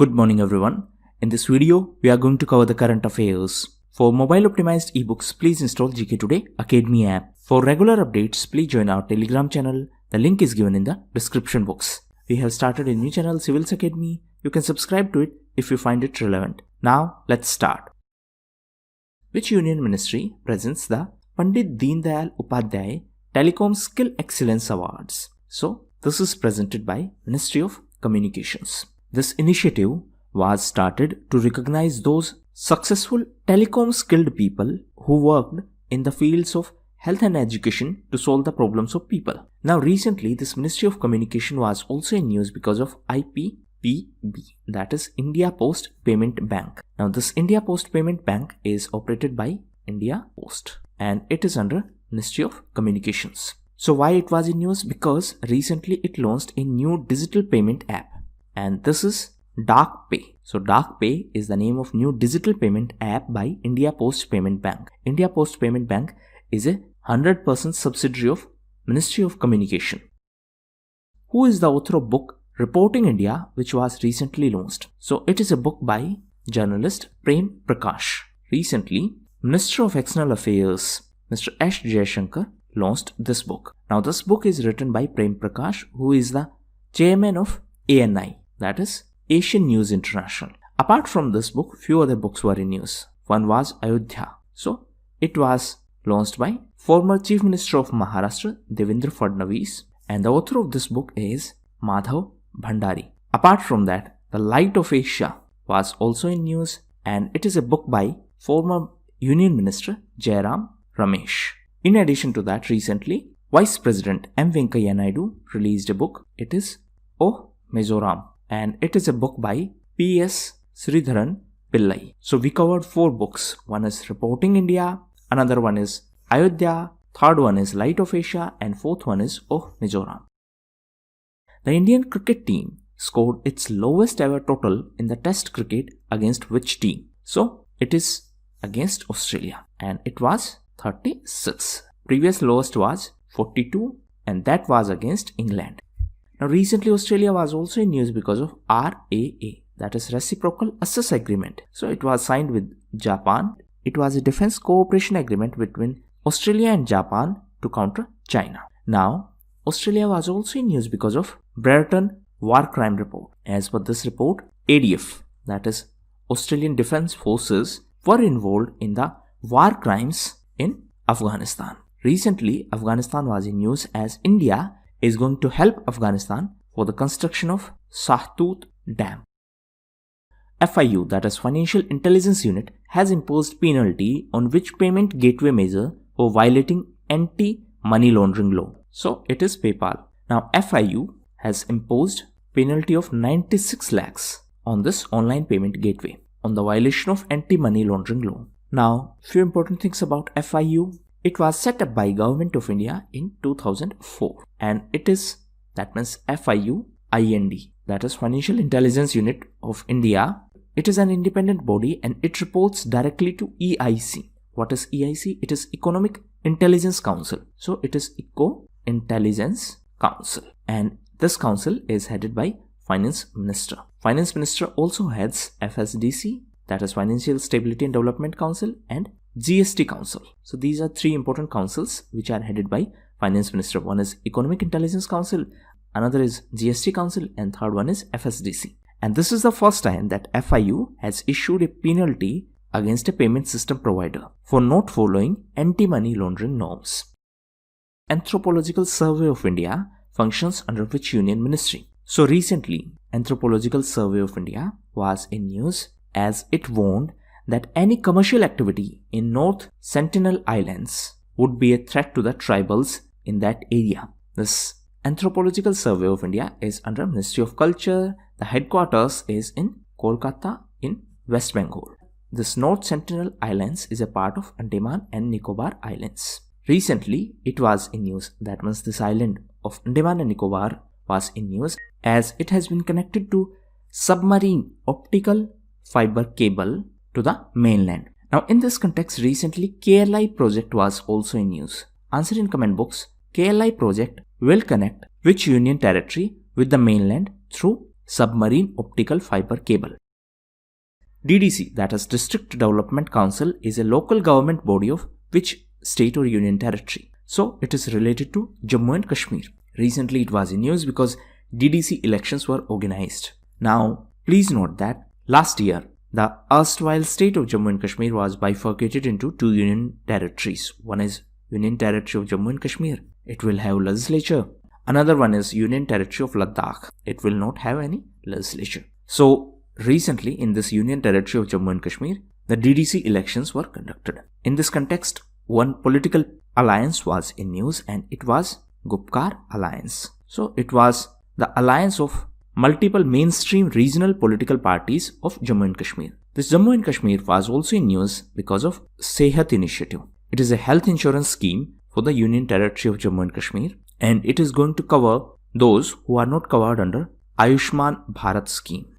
Good morning everyone. In this video, we are going to cover the current affairs. For mobile optimized ebooks, please install GKToday Academy app. For regular updates, please join our Telegram channel. The link is given in the description box. We have started a new channel, Civils Academy. You can subscribe to it if you find it relevant. Now, let's start. Which Union Ministry presents the Pandit Deen Dayal Upadhyay Telecom Skill Excellence Awards? So, this is presented by Ministry of Communications. This initiative was started to recognize those successful telecom skilled people who worked in the fields of health and education to solve the problems of people. Now recently this Ministry of Communication was also in news because of IPPB, that is India Post Payment Bank. Now this India Post Payment Bank is operated by India Post and it is under Ministry of Communications. So why it was in news? Because recently it launched a new digital payment app. And this is Dark Pay. So Dark Pay is the name of new digital payment app by India Post Payment Bank. India Post Payment Bank is a 100% subsidiary of Ministry of Communication. Who is the author of book Reporting India, which was recently launched? So it is a book by journalist Prem Prakash. Recently, Minister of External Affairs Mr. S. Jaishankar launched this book. Now this book is written by Prem Prakash, who is the chairman of ANI. That is Asian News International. Apart from this book, few other books were in news. One was Ayodhya. So it was launched by former Chief Minister of Maharashtra Devendra Fadnavis, and the author of this book is Madhav Bhandari. Apart from that, The Light of Asia was also in news, and it is a book by former Union Minister Jairam Ramesh. In addition to that, recently Vice President M. Venkaiah Naidu released a book. It is Oh Mizoram, and it is a book by P.S. Sridharan Pillai. So we covered 4 books. One is Reporting India, another one is Ayodhya, third one is Light of Asia, and fourth one is Oh Mizoram. The Indian cricket team scored its lowest ever total in the test cricket against which team? So it is against Australia, and it was 36. Previous lowest was 42, and that was against England. Now recently Australia was also in news because of RAA, that is Reciprocal Access Agreement. So it was signed with Japan. It was a defense cooperation agreement between Australia and Japan to counter China. Now Australia was also in news because of Brereton War Crime Report. As per this report, ADF, that is Australian Defence Forces, were involved in the war crimes in Afghanistan. Recently Afghanistan was in news as India is going to help Afghanistan for the construction of Shahtut Dam. FIU, that is Financial Intelligence Unit, has imposed penalty on which payment gateway measure for violating anti-money laundering law. So it is PayPal. Now FIU has imposed penalty of 96 lakhs on this online payment gateway on the violation of anti-money laundering law. Now, few important things about FIU. It was set up by Government of India in 2004, and it is, that means FIU IND, that is Financial Intelligence Unit of India. It is an independent body and it reports directly to EIC. What is EIC? It is Economic Intelligence Council. So it is Eco Intelligence Council, and this council is headed by Finance Minister. Finance Minister also heads FSDC, that is Financial Stability and Development Council, and GST Council. So these are 3 important councils which are headed by Finance Minister. One is Economic Intelligence Council, another is GST Council, and third one is FSDC. And this is the first time that FIU has issued a penalty against a payment system provider for not following anti-money laundering norms. Anthropological Survey of India functions under which Union Ministry? So recently, Anthropological Survey of India was in news as it warned that any commercial activity in North Sentinel Islands would be a threat to the tribals in that area. This Anthropological Survey of India is under Ministry of Culture. The headquarters is in Kolkata in West Bengal. This North Sentinel Islands is a part of Andaman and Nicobar Islands. Recently, it was in news, that means this island of Andaman and Nicobar was in news as it has been connected to submarine optical fiber cable to the mainland. Now in this context, recently KLI project was also in news. Answer in comment box. KLI project will connect which union territory with the mainland through submarine optical fiber cable. DDC, that is District Development Council, is a local government body of which state or union territory. So it is related to Jammu and Kashmir. Recently it was in news because DDC elections were organized. Now please note that last year the erstwhile state of Jammu and Kashmir was bifurcated into two union territories. One is Union Territory of Jammu and Kashmir. It will have legislature. Another one is Union Territory of Ladakh. It will not have any legislature. So recently in this Union Territory of Jammu and Kashmir, the DDC elections were conducted. In this context, one political alliance was in news and it was Gupkar Alliance. So it was the alliance of multiple mainstream regional political parties of Jammu and Kashmir. This Jammu and Kashmir was also in news because of Sehat initiative. It is a health insurance scheme for the Union Territory of Jammu and Kashmir, and it is going to cover those who are not covered under Ayushman Bharat scheme.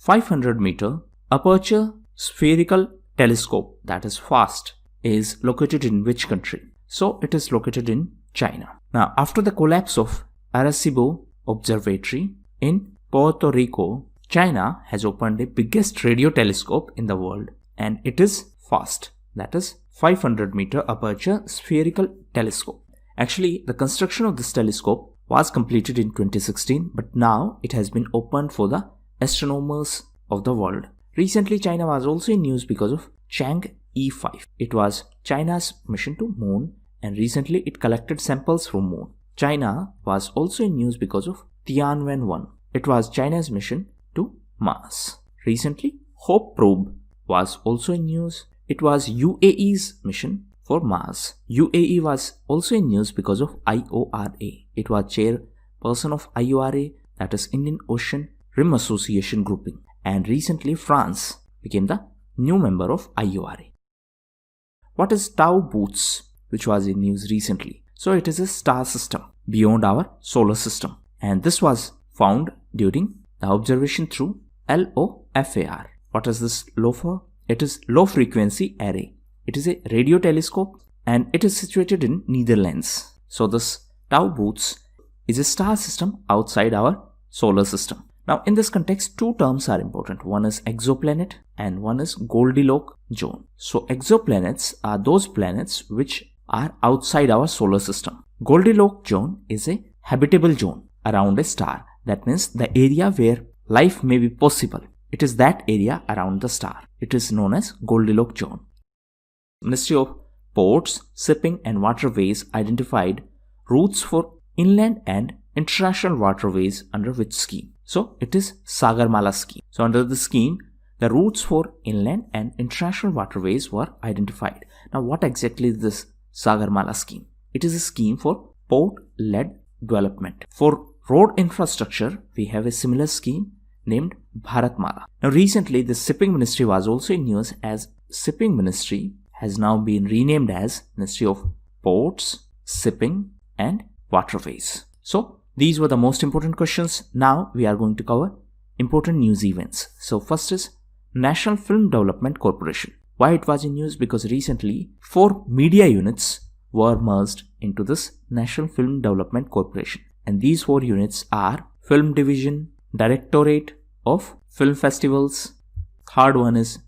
500-meter Aperture Spherical Telescope, that is FAST, is located in which country? So it is located in China. Now after the collapse of Arecibo Observatory in Puerto Rico, China has opened the biggest radio telescope in the world, and it is FAST, that is 500-meter Aperture Spherical Telescope. Actually, the construction of this telescope was completed in 2016, but now it has been opened for the astronomers of the world. Recently, China was also in news because of Chang'e 5. It was China's mission to Moon, and recently it collected samples from Moon. China was also in news because of Tianwen 1. It was China's mission to Mars. Recently, Hope probe was also in news. It was UAE's mission for Mars. UAE was also in news because of IORA. It was chairperson of IORA, that is Indian Ocean Rim Association grouping. And recently France became the new member of IORA. What is tauboots, which was in news recently? So it is a star system beyond our solar system, and this was found during the observation through LOFAR. What is this LOFAR? It is low frequency array. It is a radio telescope and it is situated in Netherlands. So this tauboots is a star system outside our solar system. Now in this context, two terms are important. One is exoplanet and one is Goldilocks zone. So exoplanets are those planets which are outside our solar system. Goldilocks zone is a habitable zone around a star. That means the area where life may be possible. It is that area around the star. It is known as Goldilocks zone. Ministry of Ports, Shipping and Waterways identified routes for inland and international waterways under which scheme? So it is Sagarmala scheme. So under the scheme, the routes for inland and international waterways were identified. Now what exactly is this Sagarmala scheme? It is a scheme for port-led development. For road infrastructure, we have a similar scheme named Bharatmala. Now recently, the Shipping Ministry was also in news, as Shipping Ministry has now been renamed as Ministry of Ports, Shipping and Waterways. So these were the most important questions. Now we are going to cover important news events. So first is National Film Development Corporation. Why it was in news? Because recently 4 media units were merged into this National Film Development Corporation. And these 4 units are Film Division, Directorate of Film Festivals, third one is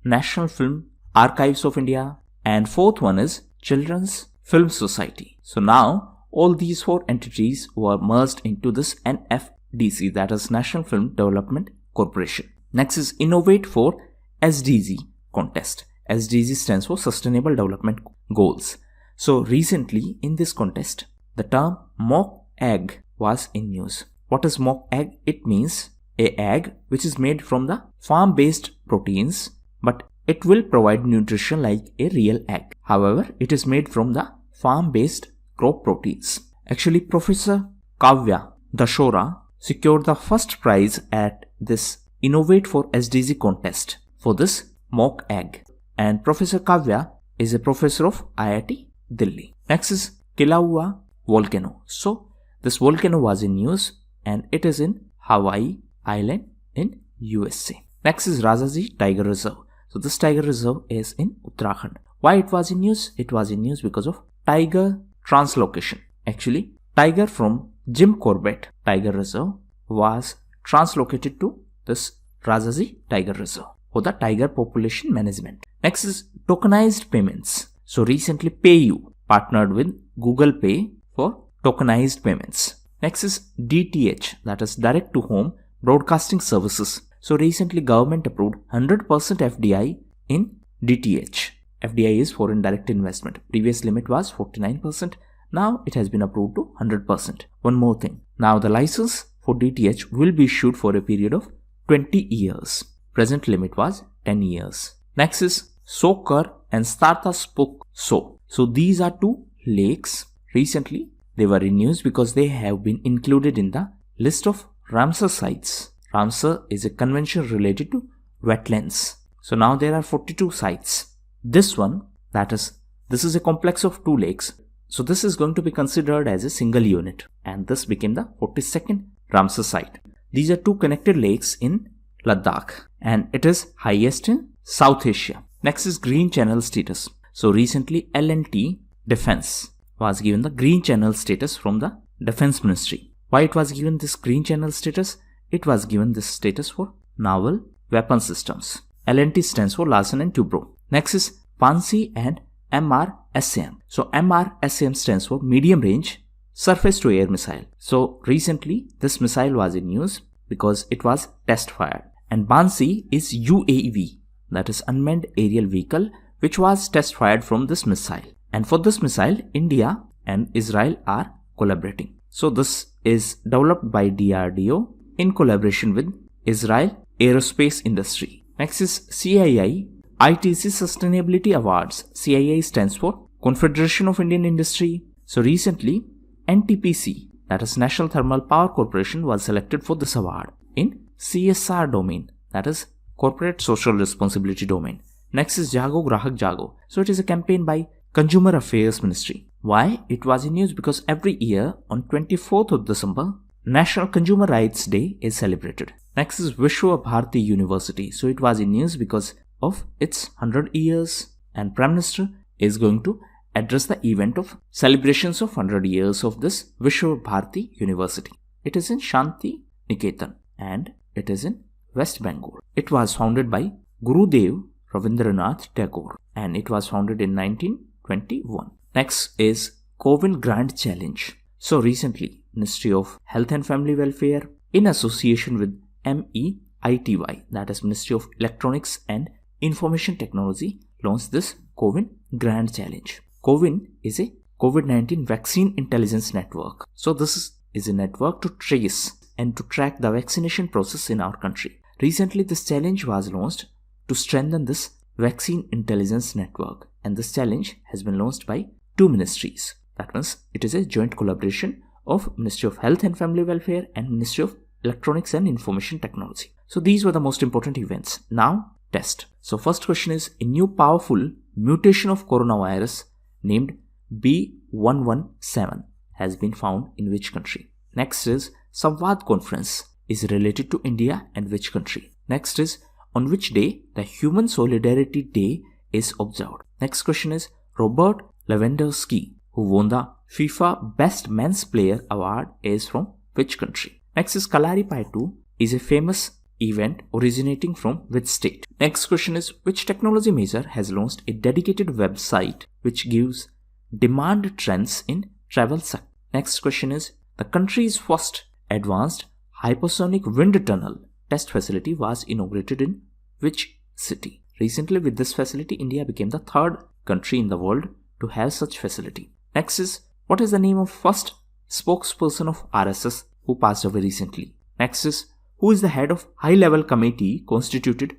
National Film Archives of India, and fourth one is Children's Film Society. So now all these 4 entities were merged into this NFDC, that is National Film Development Corporation. Next is Innovate for SDG contest. SDG stands for Sustainable Development Goals. So recently in this contest, the term mock egg was in news. What is mock egg? It means a egg which is made from the farm-based proteins, but it will provide nutrition like a real egg. However, it is made from the farm-based crop proteins. Actually, Professor Kavya Dashora secured the first prize at this Innovate for SDG contest for this mock egg. And Professor Kavya is a professor of IIT Delhi. Next is Kilauea volcano. So this volcano was in news and it is in Hawaii Island in USA. Next is Rajaji Tiger Reserve. So this tiger reserve is in Uttarakhand. Why it was in news? It was in news because of tiger translocation. Actually, tiger from Jim Corbett Tiger Reserve was translocated to this Rajaji Tiger Reserve for the tiger population management. Next is tokenized payments. So recently PayU partnered with Google Pay for tokenized payments. Next is DTH, that is direct to home broadcasting services. So recently government approved 100% FDI in DTH. FDI is foreign direct investment. Previous limit was 49%. Now it has been approved to 100%. One more thing. Now the license for DTH will be issued for a period of 20 years. Present limit was 10 years. Next is Sokar and Starta Spook So. So these are two lakes. Recently they were in news because they have been included in the list of Ramsar sites. Ramsar is a convention related to wetlands. So now there are 42 sites. This one, this is a complex of two lakes. So this is going to be considered as a single unit, and this became the 42nd Ramsar site. These are two connected lakes in Ladakh, and it is highest in South Asia. Next is Green Channel status. So recently L&T Defense was given the Green Channel status from the Defense Ministry. Why it was given this Green Channel status? It was given this status for naval weapon systems. L&T stands for Larsen and Toubro. Next is PANSI and MRSAM. So MRSAM stands for Medium Range Surface to Air Missile. So recently this missile was in news because it was test fired. And PANSI is UAV, that is Unmanned Aerial Vehicle, which was test fired from this missile. And for this missile, India and Israel are collaborating. So this is developed by DRDO in collaboration with Israel Aerospace Industry. Next is CII ITC Sustainability Awards. CII stands for Confederation of Indian Industry. So recently NTPC, that is National Thermal Power Corporation, was selected for this award in CSR domain, that is Corporate Social Responsibility domain. Next is Jago Grahak Jago. So it is a campaign by Consumer Affairs Ministry. Why? It was in news because every year on 24th of December, National Consumer Rights Day is celebrated. Next is Vishwa Bharati University. So it was in news because of its 100 years, and Prime Minister is going to address the event of celebrations of 100 years of this Vishwa Bharati University. It is in Shanti Niketan and it is in West Bengal. It was founded by Gurudev Rabindranath Tagore and it was founded in 1921. Next is COVID Grand Challenge. So recently Ministry of Health and Family Welfare in association with MEITY, that is Ministry of Electronics and Information Technology, launched this COVID Grand Challenge. COVID is a COVID-19 Vaccine Intelligence Network. So this is a network to trace and to track the vaccination process in our country. Recently this challenge was launched to strengthen this Vaccine Intelligence Network, and this challenge has been launched by two ministries. That means it is a joint collaboration of Ministry of Health and Family Welfare and Ministry of Electronics and Information Technology. So these were the most important events. Now test. So first question is, a new powerful mutation of coronavirus named B117 has been found in which country? Next is, Samvad Conference is related to India and which country? Next is, on which day the Human Solidarity Day is observed? Next question is, Robert Lewandowski, who won the FIFA Best Men's Player Award, is from which country? Next is, Kalari Paitu is a famous event originating from which state? Next question is, which technology major has launched a dedicated website which gives demand trends in travel sector? Next question is, the country's first advanced hypersonic wind tunnel test facility was inaugurated in which city? Recently with this facility, India became the third country in the world to have such facility. Next is, what is the name of first spokesperson of RSS who passed away recently? Next is, who is the head of high-level committee constituted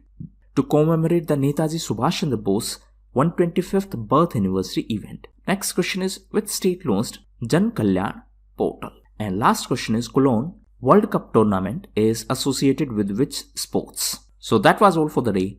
to commemorate the Netaji Subhash Chandra Bose 125th birth anniversary event? Next question is, which state launched Jan Kalyan portal? And last question is, Cologne World Cup tournament is associated with which sports? So that was all for the day.